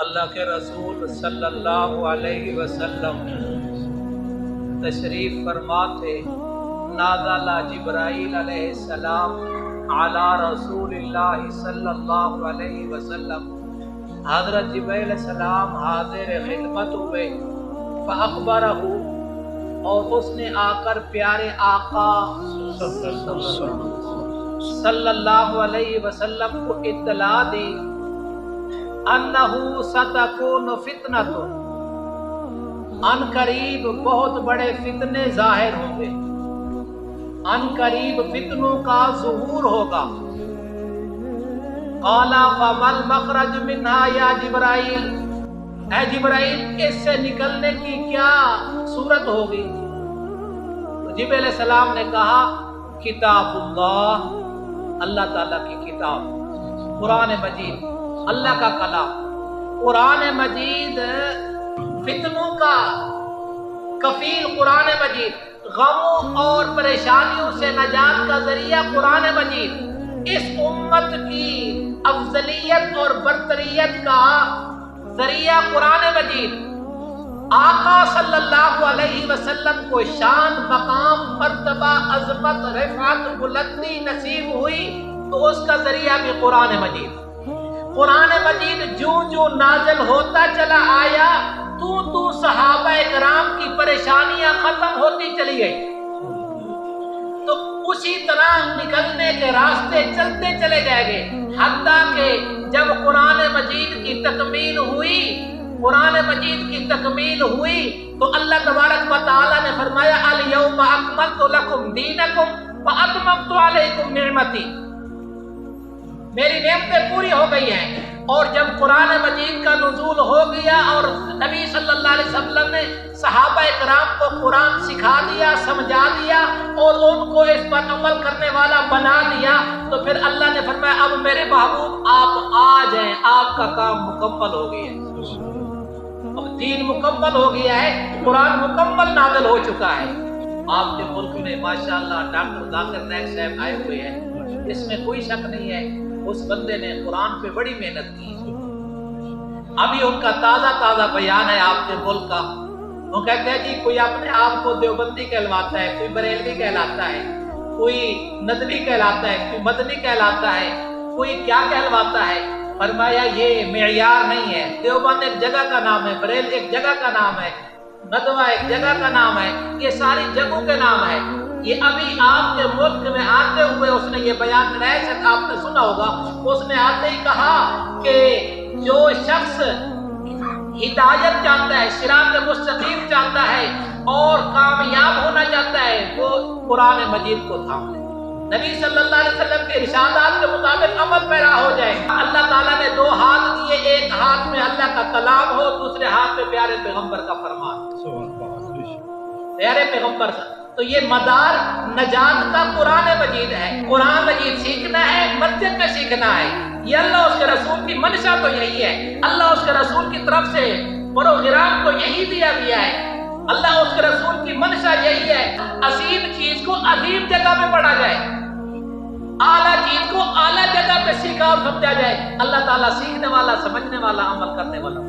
اللہ کے رسول صلی اللہ علیہ وسلم تشریف فرما تھے۔ نازل جبرائیل علیہ السلام علی رسول اللہ صلی اللہ علیہ وسلم، حضرت جبرائیل علیہ السلام حاضر خدمت ہوئے، فاخبرہ، اور اس نے آ کر پیارے آقا صلی اللہ علیہ وسلم کو اطلاع دی انہو ستکون فتنۃ، ان قریب بہت بڑے فتنے ظاہر ہوں گے، ان قریب فتنوں کا ظہور ہوگا۔ قال فما المخرج منہا یا جبرائیل، اے جبرائیل اس سے نکلنے کی کیا صورت ہوگی؟ تو جبرائیل علیہ السلام نے کہا کتاب اللہ، اللہ تعالیٰ کی کتاب، قرآن مجید، اللہ کا کلام۔ قرآن مجید فتنوں کا کفیل، قرآن مجید غموں اور پریشانیوں سے نجات کا ذریعہ، قرآن مجید اس امت کی افضلیت اور برتریت کا ذریعہ، قرآن مجید۔ آقا صلی اللہ علیہ وسلم کو شان، مقام، مرتبہ، عظمت، رفعت، بلندی نصیب ہوئی تو اس کا ذریعہ بھی قرآن مجید۔ قرآن مجید جو نازل ہوتا چلا آیا، تو صحابہ کرام کی پریشانیاں ختم ہوتی چلی گئی، تو اسی طرح نکلنے کے راستے چلتے چلے جائیں گے، حتیٰ کہ جب قرآن مجید کی تکمیل ہوئی، قرآن مجید کی تکمیل ہوئی تو اللہ تبارک و تعالی نے فرمایا الیوم اکملت لکم دینکم واتممت علیکم نعمتی، میری نعمتیں پوری ہو گئی ہیں۔ اور جب قرآن مجید کا نزول ہو گیا اور نبی صلی اللہ علیہ وسلم نے صحابہ کرام کو قرآن سکھا دیا، سمجھا دیا اور ان کو اس پر عمل کرنے والا بنا دیا، تو پھر اللہ نے فرمایا اب میرے محبوب آپ آ جائیں، آپ کا کام مکمل ہو گیا ہے، اب دین مکمل ہو گیا ہے، قرآن مکمل نازل ہو چکا ہے۔ آپ کے ملک میں ماشاءاللہ ڈاکٹر ذاکر نائک صاحب آئے ہوئے ہیں، اس میں کوئی شک نہیں ہے، اس بندے نے قرآن پہ بڑی محنت کی۔ ابھی ان کا تازہ بیان ہے آپ کے ملک کا، وہ کہتے ہیں جی کوئی اپنے آپ کو دیوبندی کہلواتا ہے، کوئی بریلوی کہلاتا ہے، کوئی ندوی کہلاتا ہے، کوئی مدنی کہلاتا ہے، کوئی کیا کہلواتا ہے۔ فرمایا یہ معیار نہیں ہے، دیوبند ایک جگہ کا نام ہے، بریل ایک جگہ کا نام ہے، ندوہ ایک جگہ کا نام ہے، یہ ساری جگہوں کے نام ہے۔ یہ ابھی آپ کے ملک میں آتے ہوئے اس نے یہ بیان کرایا، شاید آپ نے سنا ہوگا، اس نے آتے ہی کہا کہ جو شخص ہدایت چاہتا ہے، صراط مستقیم چاہتا ہے اور کامیاب ہونا چاہتا ہے، وہ قرآن مجید کو تھام لے، نبی صلی اللہ علیہ وسلم کے ارشادات کے مطابق عمل پیرا ہو جائے۔ اللہ تعالیٰ نے دو ہاتھ دیے، ایک ہاتھ میں اللہ کا کلام ہو، دوسرے ہاتھ میں پیارے پیغمبر کا فرمان، پیارے پیغمبر کا۔ تو یہ مدار نجات کا قرآن مجید ہے، قرآن مجید سیکھنا ہے، مسجد میں سیکھنا ہے، یہ اللہ اس کے رسول کی منشا تو یہی ہے، اللہ اس کے رسول کی طرف سے پروگرام تو یہی دیا گیا ہے، اللہ اس کے رسول کی منشا یہی ہے، عظیم چیز کو عظیم جگہ میں پڑھا جائے، اعلیٰ چیز کو اعلیٰ جگہ پہ سیکھا اور سمجھا جائے۔ اللہ تعالیٰ سیکھنے والا، سمجھنے والا، عمل کرنے والا۔